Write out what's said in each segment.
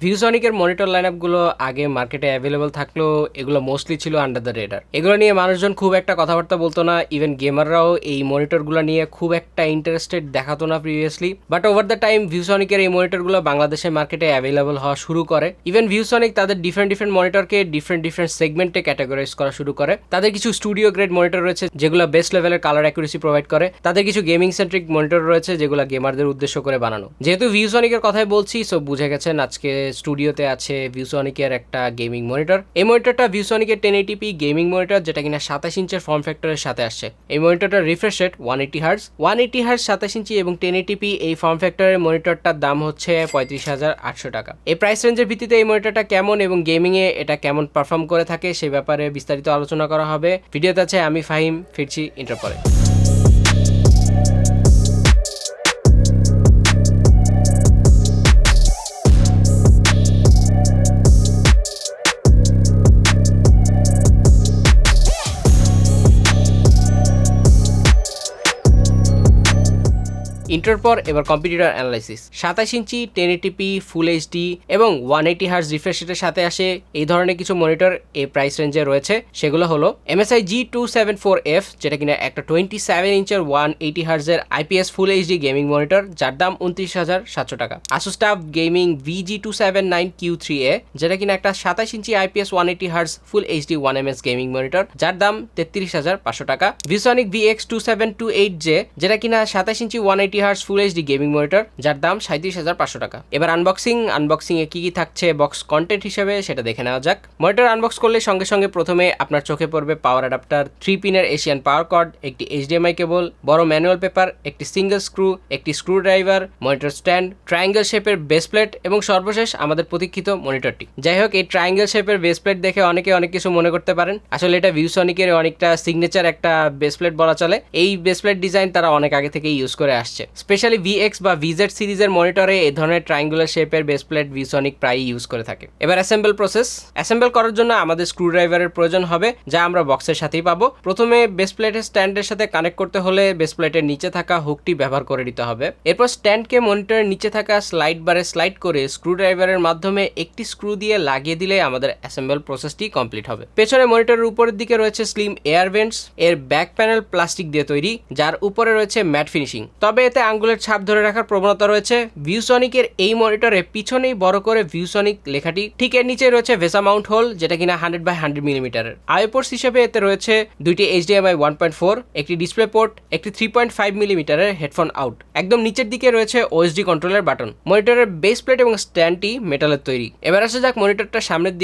ভিউসনিকের monitor লাইনআপগুলো আগে মার্কেটে available থাকলেও এগুলো মোস্টলি ছিল আন্ডার দ্য রেডার। এগুলো নিয়ে মানুষজন খুব একটা কথাবার্তা বলতো না, ইভেন গেমাররাও এই মনিটরগুলো নিয়ে খুব একটা ইন্টারেস্টেড দেখাতো না previously. But over the time ভিউসনিকের এই মনিটরগুলো বাংলাদেশের মার্কেটে অ্যাভেলেবল হওয়া শুরু করে। ইভেন ভিউসনিক তাদের ডিফারেন্ট মনিটরকে ডিফারেন্ট সেগমেন্টে ক্যাটাগরাইজ করা শুরু করে। তাদের কিছু স্টুডিও গ্রেড মনিটর রয়েছে যেগুলো বেস্ট লেভেলের কালার অ্যাকুরেসি প্রোভাইড করে। তাদের কিছু গেমিং সেন্ট্রিক মনিটর রয়েছে যেগুলো গেমারদের উদ্দেশ্য করে বানানো। যেহেতু ভিউসনিকের কথাই বলছি, সো বুঝে গেছেন আজকে স্টুডিওতে আছে ভিউসনিকের একটা গেমিং মনিটর। এই মনিটরটা ভিউসনিকের 1080p গেমিং মনিটর, যেটা কিনা 27 ইঞ্চের ফর্ম ফ্যাক্টরের সাথে আসছে। এই মনিটরটার রিফ্রেশ রেট 180 হার্জ 27 ইঞ্চি এবং 1080p এই ফর্ম ফ্যাক্টরের মনিটরটার দাম হচ্ছে 35,800 টাকা। এই প্রাইস রেঞ্জের ভিত্তিতে এই মনিটরটা কেমন এবং গেমিং এ এটা কেমন পারফর্ম করে থাকে সে ব্যাপারে বিস্তারিত আলোচনা করা হবে। ভিডিওতে আছে আমি ফাহিম, ফিরছি ইন্টার পরে। ইন্টার পর এবার কম্পিউটার অ্যানালাইসিস। 27 ইঞ্চি 1080p ফুল এইচডি এবং 180 হার্জ রিফ্রেশ রেটের সাথে আসে এই ধরনের কিছু মনিটর এই প্রাইস রেঞ্জে রয়েছে। সেগুলো হলো MSI G274F, যেটা কিনা একটা 27 ইঞ্চের 180 হার্জের IPS full HD gaming monitor, যার দাম 29,700 টাকা। Asus TUF Gaming VG279Q3A, যেটা কিনা একটা 27 ইঞ্চি IPS 180 hertz full HD 1ms gaming monitor, যার দাম 33,500 টাকা। VSonic VX2728J, যেটা কিনা 27 ইঞ্চি 180 hertz full HD gaming monitor, যার দাম 37,500 টাকা। এবার আনবক্সিং এ কি কি থাকছে বক্স কন্টেন্ট হিসেবে সেটা দেখে নেওয়া যাক। মনিটর আনবক্স করলে সঙ্গে সঙ্গে প্রথমে আপনার চোখে পড়বে পাওয়ার অ্যাডাপ্টার, 3 পিনের এশিয়ান পাওয়ার কর্ড, একটি HDMI কেবল, বড় ম্যানুয়াল পেপার, একটি সিঙ্গেল স্ক্রু, একটি screw driver, monitor stand, triangle শেপের বেস প্লেট এবং সর্বশেষ আমাদের প্রতীক্ষিত মনিটরটি। যাই হোক, এই ট্রায়াঙ্গেল শেপের বেস প্লেট দেখে অনেকে অনেক কিছু মনে করতে পারেন। আসলে এটা ভিউসনিকের অনেকটা সিগনেচার একটা বেস প্লেট বলা চলে। এই বেস প্লেট ডিজাইন তারা অনেক আগে থেকে ইউজ করে আসছে। স্পেশালি VX বা VZ সিরিজের মনিটরে এই ধরনের ট্রায়াঙ্গুলার শেপের বেস প্লেট ভিউসনিক প্রায় ইউজ করে থাকে। এবার অ্যাসেম্বল করার জন্য আমাদের স্ক্রু ড্রাইভারের প্রয়োজন হবে, যা আমরা বক্সের সাথেই পাবো। প্রথমে বেস প্লেটের স্ট্যান্ডের সাথে কানেক্ট করতে হলে বেস প্লেটের নিচে থাকা হুকটি ব্যবহার করে দিতে হবে। এরপর স্ট্যান্ডকে মনিটরের নিচে থাকা স্লাইড বারে স্লাইড করে স্ক্রু ড্রাইভারের মাধ্যমে একটি স্ক্রু দিয়ে লাগিয়ে দিলে আমাদের অ্যাসেম্বল প্রসেসটি কমপ্লিট হবে। পেছনে মনিটরের উপরের দিকে রয়েছে স্লিম এয়ার ভেন্টস। এর ব্যাক প্যানেল প্লাস্টিক দিয়ে তৈরি, যার উপরে রয়েছে ম্যাট ফিনিশিং, তবে এতে আঙ্গুলের ছাপ ধরে রাখার প্রবণতা রয়েছে। ভিউসনিকের এই মনিটরে পিছনেই বড় করে ভিউসনিক লেখাটি, ঠিক এর নিচে রয়েছে ভেসা মাউন্ট হোল, যেটা কিনা 100x100 মিলিমিটারের। আইও পোর্টস হিসেবে এতে রয়েছে দুইটি HDMI 1.4, একটি ডিসপ্লে পোর্ট, একটি 3.5 মিলিমিটারের হেডফোন আউট। একদম নিচের দিকে রয়েছে OSD কন্ট্রোলের বাটন। মনিটরের বেস প্লেট এবং স্ট্যান্ডটি মেটালের তৈরি। এবার আসা যাক মনিটরটা সামনের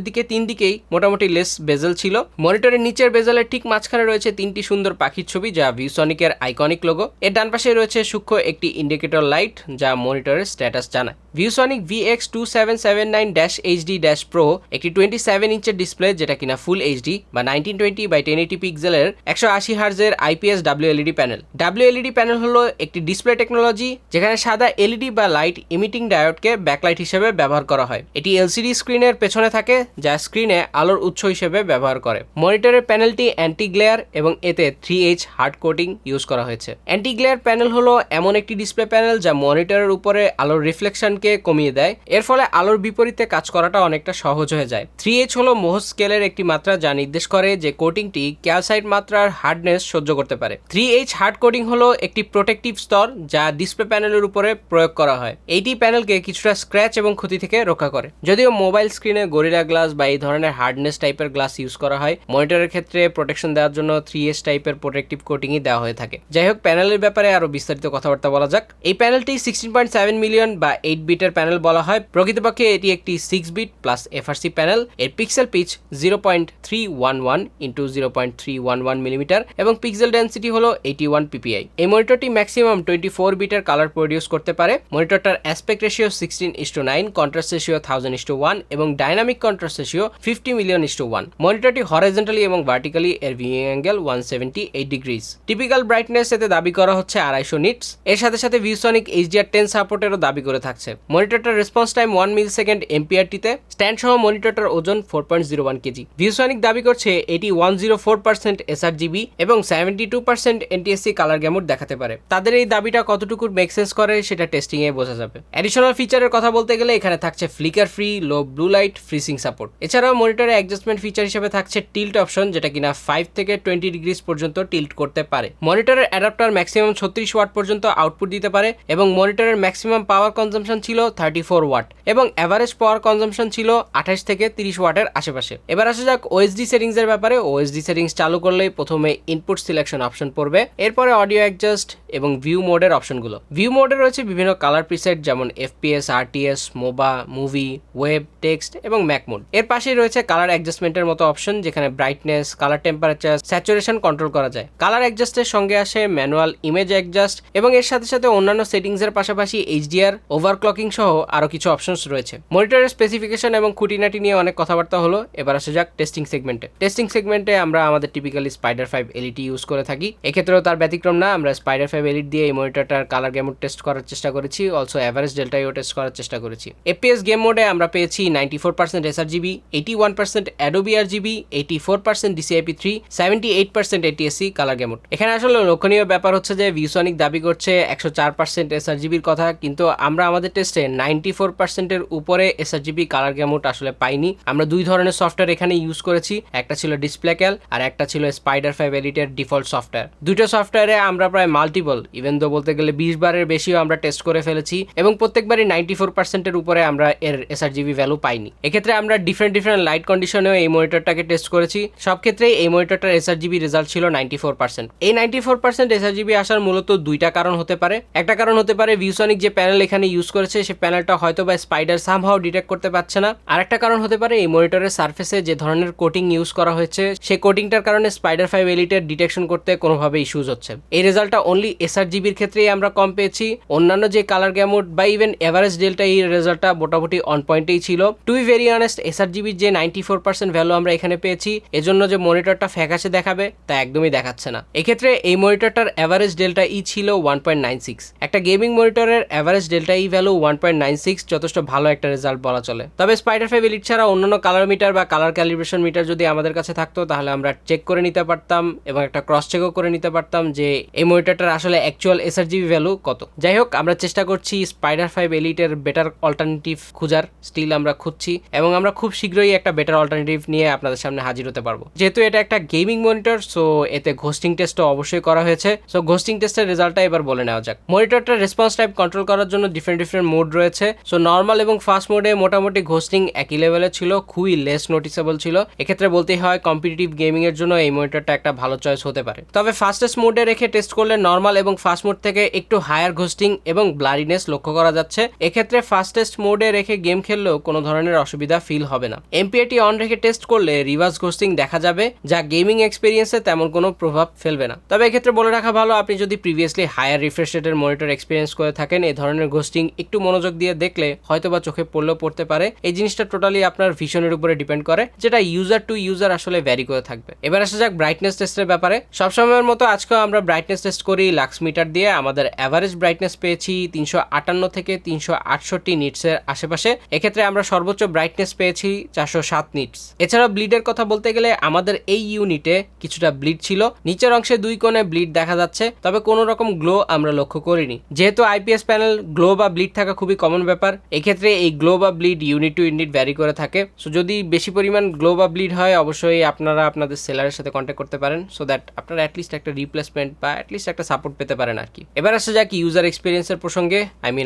দিকে 3 দিকেই মোটামুটি লেস বেজেল ছিল। মনিটরের নিচের বেজেলের ঠিক মাঝখানে রয়েছে 3টি সুন্দর পাখির ছবি, যা ভিউসনিকের আইকনিক লোগো। এর ডান পাশে রয়েছে সূক্ষ্ম একটি ইন্ডিকেটর লাইট, যা মনিটরের স্ট্যাটাস জানায়। ভিউসনিক VX2779-HD-Pro একটি 27 ইঞ্চের ডিসপ্লে, যেটা কিনা ফুল এইচডি বা 1920x1080 পিক্সেলের 180 হার্জের IPS WLED panel. WLED panel হলো একটি ডিসপ্লে টেকনোলজি যেখানে সাদা LED বা লাইট ইমিটিং ডায়োডকে ব্যাকলাইট হিসেবে ব্যবহার করা হয়। এটি LCD স্ক্রিনের পেছনে থাকে, যা স্ক্রিনে আলোর উৎস হিসেবে ব্যবহার করে। মনিটরের প্যানেলটি অ্যান্টি গ্লেয়ার এবং এতে 3H হার্ড কোটিং ইউজ করা হয়েছে। অ্যান্টি গ্লেয়ার প্যানেল হলো এমন একটি ডিসপ্লে প্যানেল যা মনিটরের উপরে আলোর রিফ্লেকশনকে কমিয়ে দেয়। এর ফলে আলোর বিপরীতে কাজ করাটা অনেকটা সহজ হয়ে যায়। 3H হলো মোহস স্কেলের একটি মাত্রা যা নির্দেশ করে যে কোটিংটি ক্যালসাইট মাত্রার হার্ডনেস সহ্য করতে পারে। 3H হার্ড কোটিং হলো একটি প্রোটেক্টিভ স্তর যা ডিসপ্লে প্যানেলের উপরে প্রয়োগ করা হয়। এইটি প্যানেলকে কিছুটা স্ক্র্যাচ এবং ক্ষতি থেকে রক্ষা করে। যদিও মোবাইল স্ক্রিনে গরিলা গ্লাস বা এই ধরনের হার্ডনেস টাইপের গ্লাস ইউজ করা হয়, মনিটরের ক্ষেত্রে প্রোটেকশন দেওয়ার জন্য 3H টাইপের প্রোটেক্টিভ কোটিংই দেওয়া হয়ে থাকে। যাই হোক, প্যানেলের ব্যাপারে আরো বিস্তারিত কথাবার্তা বলা যাক। এই প্যানেলটি 16.7 মিলিয়ন বা 8 বিটের প্যানেল বলা হয়। প্রকৃতপক্ষে এটি একটি 6 বিট প্লাস FRC প্যানেল। এর পিক্সেল পিচ 0.311 ইন্টু 0.311 মিলিমিটার এবং পিক্সেল ডেন্সিটি হলো 81 ppi। এই মনিটরটি ম্যাক্সিমাম 24 বিটের কালার প্রডিউস করতে পারে। মনিটরটার অ্যাসপেক্ট রেশিও 16:9, কন্ট্রাস্ট রেশিও 1000:1 এবং ডাইনামিক কন্ট্রাস্ট রেশিও 50 million:1। মনিটরটি হরাইজন্টালি এবং ভার্টিক্যালি এর viewing angle 178 degrees. Typical brightness এতে দাবি করা হচ্ছে 250 650 নিটস। এর সাথে সাথে ভিউসনিক HDR10 সাপোর্টেরও দাবি করে থাকছে। মনিটরটার রেসপন্স টাইম 1 মিলিসেকেন্ড MPRT-তে, স্ট্যান্ড সহ মনিটরটার ওজন 4.01 কেজি। ভিউসনিক দাবি করছে এটি 104% sRGB এবং 72% NTSC কালার গ্যামুট দেখাতে পারে। তাদের এই দাবিটা কতটুকু মেক সেন্স করে সেটা টেস্টিং এ বোঝা যাবে। অ্যাডিশনাল ফিচারের কথা বলতে গেলে এখানে থাকছে flicker free, low blue light, freezing support. এছাড়াও মনিটরে অ্যাডজাস্টমেন্ট ফিচার হিসেবে থাকছে টিল্ট অপশন, যেটা কিনা 5 থেকে 20 ডিগ্রিজ পর্যন্ত টিল্ট করতে পারে। মনিটরের অ্যাডাপ্টার ম্যাক্সিমাম 36 ওয়াট পর্যন্ত আউটপুট দিতে পারে এবং মনিটরের ম্যাক্সিমাম পাওয়ার কনজাম্পশন ছিল 34 ওয়াট এবং এভারেজ পাওয়ার কনজাম্পশন ছিল 28 থেকে 30 ওয়াটের আশেপাশে। এবার আসা যাক ওএসডি সেটিংস এর ব্যাপারে। ওএসডি সেটিংস চালু করলেই প্রথমে ইনপুট সিলেকশন অপশন পড়বে, এরপরে অডিও অ্যাডজাস্ট এবং ভিউ মোডের অপশনগুলো। ভিউ মোডে রয়েছে বিভিন্ন কালার প্রিসেট যেমন FPS, RTS, মোবা, মুভি, ওয়েব, টেক্সট এবং ম্যাক মোড। এর পাশেই রয়েছে কালার অ্যাডজাস্টমেন্টের মতো অপশন, যেখানে brightness, colour temperature, saturation control করা যায়। কালার অ্যাডজাস্টের সঙ্গে আসে ম্যানুয়াল ইমেজ অ্যাডজাস্ট এবং এর সাথে সাথে অন্যান্য সেটিংস এর পাশাপাশি HDR, ওভারক্লকিং সহ আরো কিছু অপশনস রয়েছে। মনিটরের স্পেসিফিকেশন এবং খুঁটিনাটি নিয়ে অনেক কথাবার্তা হলো। এবার আসা যাক টেস্টিং সেগমেন্টে। টেস্টিং সেগমেন্টে আমরা আমাদের টিপিক্যালি স্পাইডার 5 LED ইউজ করে থাকি। এক্ষেত্রেও তার ব্যতিক্রম না, আমরা স্পাইডার 5 LED দিয়ে এই মনিটরটার কালার গ্যামুট টেস্ট করার চেষ্টা করেছি, অলসো এভারেজ ডেল্টাইও টেস্ট করার চেষ্টা করেছি। FPS গেম মোডে আমরা পেয়েছি 94% sRGB, 81% Adobe RGB, 84% DCI-P3, 78% ATSC colour গ্যামুট। এখানে আসলে লক্ষণীয় ব্যাপার হচ্ছে যে ভিউসনিক দাবি করছে 104% sRGB এর কথা, কিন্তু আমরা আমাদের টেস্টে 94% এর উপরে sRGB কালার গ্যামুট আসলে পাইনি। আমরা দুই ধরনের সফটওয়্যার এখানে ইউজ করেছি, একটা ছিল ডিসপ্লেক্যাল আর একটা ছিল স্পাইডার 5 এলিটের ডিফল্ট সফটওয়্যার। দুটো সফটওয়্যারে আমরা প্রায় মাল্টিপল, ইভেন দো বলতে গেলে 20 বারের বেশিও আমরা টেস্ট করে ফেলেছি এবং প্রত্যেকবারই 94% এর উপরে আমরা এর sRGB ভ্যালু পাইনি। এক্ষেত্রে আমরা ডিফারেন্ট লাইট কন্ডিশনেও এই মনিটরটাকে টেস্ট করেছি। সব ক্ষেত্রেই এই মনিটরটার sRGB রেজাল্ট ছিল 94%। এই 94% sRGB আসার মূলত দুইটা কারণ হতে পারে। একটা কারণ হতে পারে ভিউসনিক যে প্যানেল এখানে ইউজ করেছে সেই প্যানেলটা হয়তো বা স্পাইডার সামহাও ডিটেক্ট করতে পারছে না। আরেকটা কারণ হতে পারে এই মনিটরের সারফেসে যে ধরনের কোটিং ইউজ করা হয়েছে সেই কোটিংটার কারণে স্পাইডার 5 এলিটের ডিটেকশন করতে কোনোভাবে ইস্যুজ হচ্ছে। এই রেজাল্টটা অনলি sRGB এর ক্ষেত্রেই আমরা কম পেয়েছি। অন্যান্য যে কালার গ্যামুট বা ইভেন এভারেজ ডেল্টা এই রেজাল্টটা মোটামুটি অন পয়েন্টেই ছিল। To be very honest, sRGB যে 94% ভ্যালু আমরা এখানে পেয়েছি এজন্য যে মনিটরটা ফ্যাকাশে দেখাবে তা একদমই দেখাচ্ছে না। এক্ষেত্রে এই মনিটরটার এভারেজ ডেল্টা ই ছিল 1.96। একটা গেমিং মনিটরের এভারেজ ডেল্টা ই ভ্যালু 1.96 যথেষ্ট ভালো একটা রেজাল্ট বলা চলে। তবে স্পাইডার 5 এলিট ছাড়া অন্যান্য কালার মিটার বা কালার ক্যালিব্রেশন মিটার যদি আমাদের কাছে থাকতো তাহলে আমরা চেক করে নিতে পারতাম এবং একটা ক্রস চেকও করে নিতে পারতাম যে এই মনিটরটার আসলে অ্যাকচুয়াল sRGB ভ্যালু কত। যাই হোক, আমরা চেষ্টা করছি স্পাইডার 5 এলিটের বেটার অল্টারনেটিভ খোঁজার, স্টিল আমরা খুঁজছি এবং আমরা খুব শীঘ্রই একটা বেটার অল্টারনেটিভ নিয়ে আপনাদের সামনে হাজির হতে পারবো। যেহেতু এটা একটা গেমিং মনিটর, সো এতে ঘোস্টিং টেস্টও অবশ্যই করা হয়েছে। সো ঘোস্টিং টেস্টের রেজাল্টটা এবার বলে নেওয়া যাক। মনিটরটার রেসপন্স টাইম কন্ট্রোল করার জন্য ডিফারেন্ট মোড রয়েছে। সো নর্মাল এবং ফাস্ট মোডে মোটামুটি ঘোস্টিং একই লেভেলে ছিল, খুবই লেস নোটিসেবল ছিল। এক্ষেত্রে বলতেই হয় কম্পিটিটিভ গেমিং এর জন্য এই মনিটরটা একটা ভালো চয়েস হতে পারে। তবে ফাস্টেস্ট মোডে রেখে টেস্ট করলে নর্মাল এবং ফাস্ট মোড থেকে একটু হায়ার ঘোস্টিং এবং ব্লারিনেস লক্ষ্য করা যাচ্ছে। এক্ষেত্রে ফাস্টেস্ট মোডে রেখে গেম খেললেও কোনো ধরনের অসুবিধা ফিল হবে না। MPRT অন রেখে টেস্ট করলে রিভার্স ঘোস্টিং দেখা যাবে, যা গেমিং এক্সপিরিয়েন্সে তেমন কোনো প্রভাব ফেলবে না। তবে এক্ষেত্রে বলে রাখা ভালো, আপনি যদি প্রিভিয়াসলি হায়ার রিফ্রেশ রেটের মনিটর এক্সপিরিয়েন্স করে থাকেন, এই ধরনের ঘোস্টিং একটু মনোযোগ দিয়ে দেখলে হয়তোবা চোখে পড়লেও পড়তে পারে। এই জিনিসটা টোটালি আপনার ভিশনের উপরে ডিপেন্ড করে, যেটা ইউজার টু ইউজার আসলে ভ্যারি করে থাকবে। এবার আসা যাক ব্রাইটনেস টেস্টের ব্যাপারে। সবসময়ের মতো আজকেও আমরা ব্রাইটনেস টেস্ট করি লাক্স মিটার দিয়ে। আমাদের এভারেজ ব্রাইটনেস পেয়েছি 358 থেকে 368 নিটসের আশেপাশে। এক্ষেত্রে আমরা সর্বোচ্চ ব্রাইটনেস পেয়েছি 407 নিটস। এছাড়া ব্লিডের কথা বলতে গেলে আমাদের এই ইউনিটে কিছুটা ব্লিড ছিল, নিচের অংশে 2 কোণে ব্লিড দেখা যাচ্ছে, তবে কোনো রকম গ্লো আমরা লক্ষ্য করিনি। যেহেতু IPS প্যানেল, গ্লো বা ব্লিড থাকা খুবই কমন ব্যাপার। এক্ষেত্রে এই গ্লো বা bleed unit to unit vary করে থাকে। সো যদি বেশি পরিমাণ গ্লো বা ব্লিড হয় অবশ্যই আপনারা আপনাদের সেলারের সাথে কন্ট্যাক্ট করতে পারেন, সো দ্যাট আপনারা অ্যাটলিস্ট একটা রিপ্লেসমেন্ট বা অ্যাটলিস্ট একটা সাপোর্ট পেতে পারেন আর কি। এবার আসা যাক ইউজার এক্সপিরিয়েন্সের প্রসঙ্গে।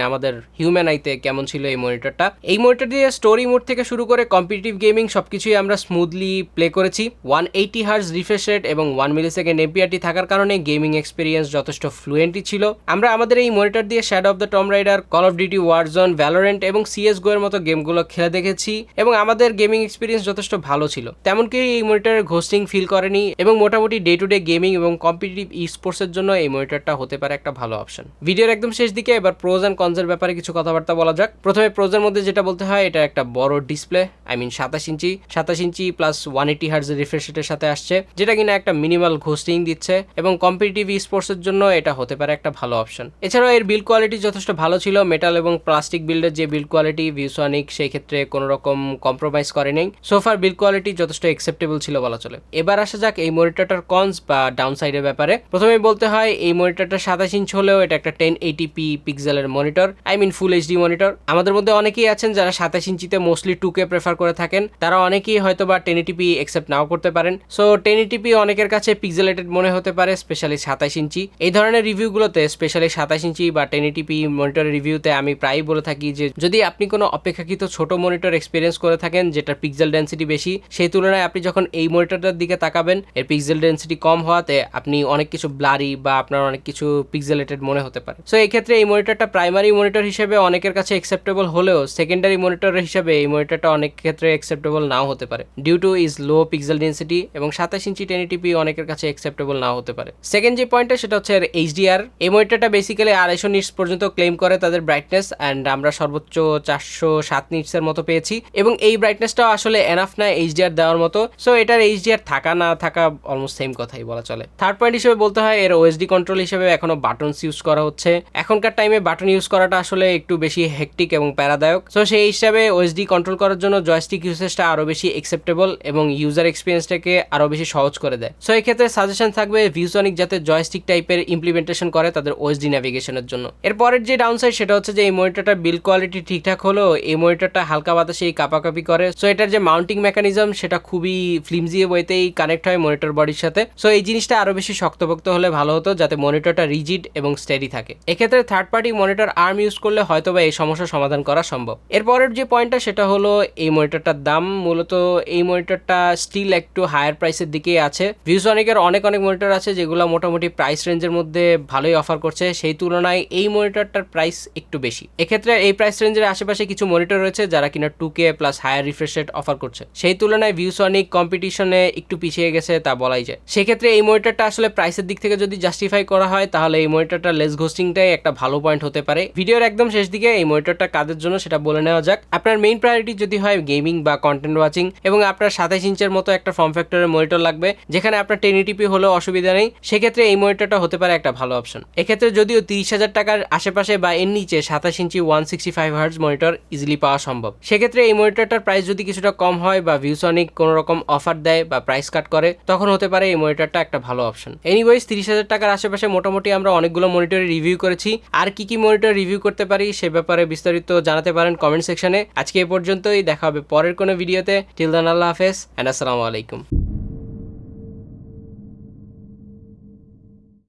আমাদের হিউম্যান আইতে কেমন ছিল এই মনিটরটা। এই মনিটর দিয়ে স্টোরি মোড থেকে শুরু করে কম্পিটিটিভ গেমিং সবকিছুই আমরা স্মুথলি প্লে করেছি। 180 হার্জ রিফ্রেশ রেট এবং 1 মিলিসেকেন্ড MPRT থাকার কারণে গেমিং এক্সপিরিয়েন্স যথেষ্ট ফ্লুয়েন্টই ছিল। আমরা আমাদের এই মনিটর দিয়ে Shadow of the Tomb Raider, Call of Duty Warzone, Valorant এবং CSGO এর মতো গেমগুলো খেলে দেখেছি এবং আমাদের গেমিং এক্সপিরিয়েন্স যথেষ্ট ভালো ছিল। তেমনকি এই মনিটরের ঘোস্টিং ফিল করেনি এবং মোটামুটি ডে টু ডে গেমিং এবং কম্পিটিটিভ স্পোর্টসের জন্য এই মনিটরটা হতে পারে একটা ভালো অপশন। ভিডিওর একদম শেষ দিকে এবার প্রোজ অ্যান্ড কনসের ব্যাপারে কিছু কথাবার্তা বলা যাক। প্রথমে প্রোজের মধ্যে যেটা বলতে হয়, এটা একটা বড় display I mean 27 inch plus 180 hertz refresh রেটের সাথে আসছে, যেটা কিনা একটা মিনিমাল ঘোস্টিং দিচ্ছে এবং কম্পিটিটিভ স্পোর্টসের জন্য এটা হতে পারে একটা ভালো অপশন। এছাড়াও এর বিল্ড কোয়ালিটি যথেষ্ট ভালো ছিল, মেটাল এবং প্লাস্টিক বিল্ডের যে বিল্ড কোয়ালিটি ভিউসনিক সেই ক্ষেত্রে কোনো রকম কম্প্রোমাইজ করে নেই। সোফার বিল্ড কোয়ালিটি যথেষ্ট অ্যাকসেপ্টেবল ছিল বলা চলে। এবার আসা যাক এই মনিটরটার কনস বা ডাউন সাইডের ব্যাপারে। প্রথমেই বলতে হয় এই মনিটরটা 27 ইঞ্চ হলেও এটা একটা 1080p পিক্সেলের monitor, I mean full HD monitor. আমাদের মধ্যে অনেকেই আছেন যারা 27 ইঞ্চিতে মোস্টলি 2K প্রেফার করে থাকেন, তারা অনেকেই হয়তো বা 1080p অ্যাকসেপ্ট নাও করতে পারেন। সো 1080p অনেকের কাছে পিক্সেলেটেড মনে হতে পারে, স্পেশালি 27 ইঞ্চি। এই ধরনের রিভিউগুলোতে স্পেশালি 27 ইঞ্চি বা 1080p মনিটরের রিভিউতে আমি প্রায়ই বলে থাকি যে যদি আপনি কোনো অপেক্ষাকৃত ছোট মনিটর এক্সপিরিয়েন্স করে থাকেন যেটার পিক্সেল ডেন্সিটি বেশি, সেই তুলনায় আপনি যখন এই মনিটরটার দিকে তাকাবেন এর পিক্সেল ডেন্সিটি কম হওয়াতে আপনি অনেক কিছু ব্লারি বা আপনার অনেক কিছু পিক্সেলেটেড মনে হতে পারে। সো এই ক্ষেত্রে এই মনিটরটা প্রাইমারি মনিটর হিসেবে অনেকের কাছে অ্যাকসেপ্টেবল হলেও সেকেন্ডারি মনিটর হিসেবে এই মনিটরটা অনেক ক্ষেত্রে অ্যাকসেপ্টেবল নাও হতে পারে due to is low pixel density, এবং 27 ইঞ্চি 1080p অনেকের কাছে অ্যাকসেপ্টেবল নাও হতে পারে। সেকেন্ড যে পয়েন্টটা সেটা হচ্ছে এইচডিআর। এই মনিটরটা বেসিক্যালি 250 নিটস পর্যন্ত ক্লেম করে তাদের ব্রাইটনেস, অ্যান্ড আমরা সর্বোচ্চ 407 নিটসের মতো পেয়েছি, এবং এই ব্রাইটনেসটাও আসলে এনাফ না এইচডিআর দেওয়ার মতো। সো এটার এইচডিআর থাকা না থাকা অলমোস্ট সেম কথাই বলা চলে। থার্ড পয়েন্ট হিসেবে বলতে হয় এর ওএসডি কন্ট্রোল হিসেবে এখনো বাটনস ইউজ করা হচ্ছে। এখনকার টাইমে বাটন ইউজ করাটা আসলে একটু বেশি হেকটিক এবং প্যারাদায়ক। সো সেই হিসাবে ওএসডি কন্ট্রোল করার জন্য জয়স্টিক ইউসেজটা আরো বেশি অ্যাকসেপ্টেবল এবং ইউজার এক্সপিরিয়েন্সটাকে আরো বেশি সহজ করে দেয়। সো এই ক্ষেত্রে সাজেশন থাকবে ভিউসনিক যাতে জয়স্টিক টাইপের ইমপ্লিমেন্টেশন করে তাদের ওএসডি ন্যাভিগেশনের জন্য। এরপরের যে ডাউনসাইড সেটা হচ্ছে যে এই মনিটরটা বিল্ড কোয়ালিটি ঠিকঠাক হলেও এই মনিটরটা হালকা বাতাসে কাপাকাপি করে। সো এটার যে মাউন্টিং মেকানিজম সেটা খুবই ফ্লিমজি ওয়েতেই কানেক্ট হয় মনিটর বডির সাথে। সো এই জিনিসটা আরো বেশি শক্তপোক্ত হলে ভালো হতো যাতে মনিটরটা রিজিড এবং স্টেডি থাকে। এক্ষেত্রে third party monitor arm use করলে হয়তোবা এই সমস্যার সমাধান করা সম্ভব। এরপরের যে পয়েন্টটা সেটা হলো এই মনিটরটার দাম। মূলত এই মনিটরটা স্টিল একটু হায়ার প্রাইসের দিকেই আছে। ভিউসনিকের অনেক মনিটর আছে যেগুলো মোটামুটি প্রাইস রেঞ্জের মধ্যে ভালোই অফার করছে, সেই তুলনায় এই মনিটরটার প্রাইস একটু বেশি। এক্ষেত্রে এই প্রাইস রেঞ্জের আশেপাশে কিছু মনিটর রয়েছে যারা কিনা 2K plus higher refresh rate offer করছে, সেই তুলনায় ভিউসনিক কম্পিটিশনে একটু পিছিয়ে গেছে তা বলাই যায়। সেক্ষেত্রে এই মনিটরটা আসলে প্রাইসের দিক থেকে যদি জাস্টিফাই করা হয় তাহলে এই মনিটরটা লেস ঘোস্টিংটাই একটা ভালো পয়েন্ট হতে পারে। ভিডিওর একদম শেষ দিকে এই মনিটরটা কাদের জন্য সেটা বলে নেওয়া যাক। আপনার মেইন প্রায়োরিটি যদি হয় গেমিং বা কন্টেন্ট ওয়াচিং এবং আপনার 27 ইঞ্চের মতো একটা ফর্ম ফ্যাক্টরের মনিটর লাগবে যেখানে আপনার 1080p হলেও অসুবিধা নেই, সেক্ষেত্রে এই মনিটরটা হতে পারে একটা ভালো অপশন। এক্ষেত্রে যদিও 30,000 টাকার আশেপাশে বা এর নিচে 27 ইঞ্চি 165 হার্জ মনিটর ইজিলি পাওয়া সম্ভব। সেক্ষেত্রে এই মনিটরটার প্রাইস যদি কিছুটা কম হয় বা ভিউসনিক কোনো রকম অফার দেয় বা প্রাইস কাট করে তখন হতে পারে এই মনিটরটা একটা ভালো অপশন। এনিওয়েজ 30,000 টাকার আশেপাশে মোটামুটি আমরা অনেকগুলো মনিটরের রিভিউ করেছি। আর কি মনিটর রিভিউ করতে পারি সে ব্যাপারে বিস্তারিত জানাতে পারেন কমেন্ট সেকশনে। আজকে এই পর্যন্তই, দেখা হবে পরের কোনো ভিডিওতে। টিল দেন আল্লাহ হাফেজ এন্ড আসসালামু আলাইকুম।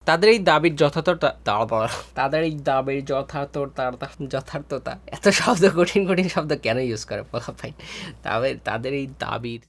তাদের এই দাবির যথার্থতা এত শব্দ কঠিন শব্দ কেন ইউজ করে বলা ভাই? তাদের এই দাবির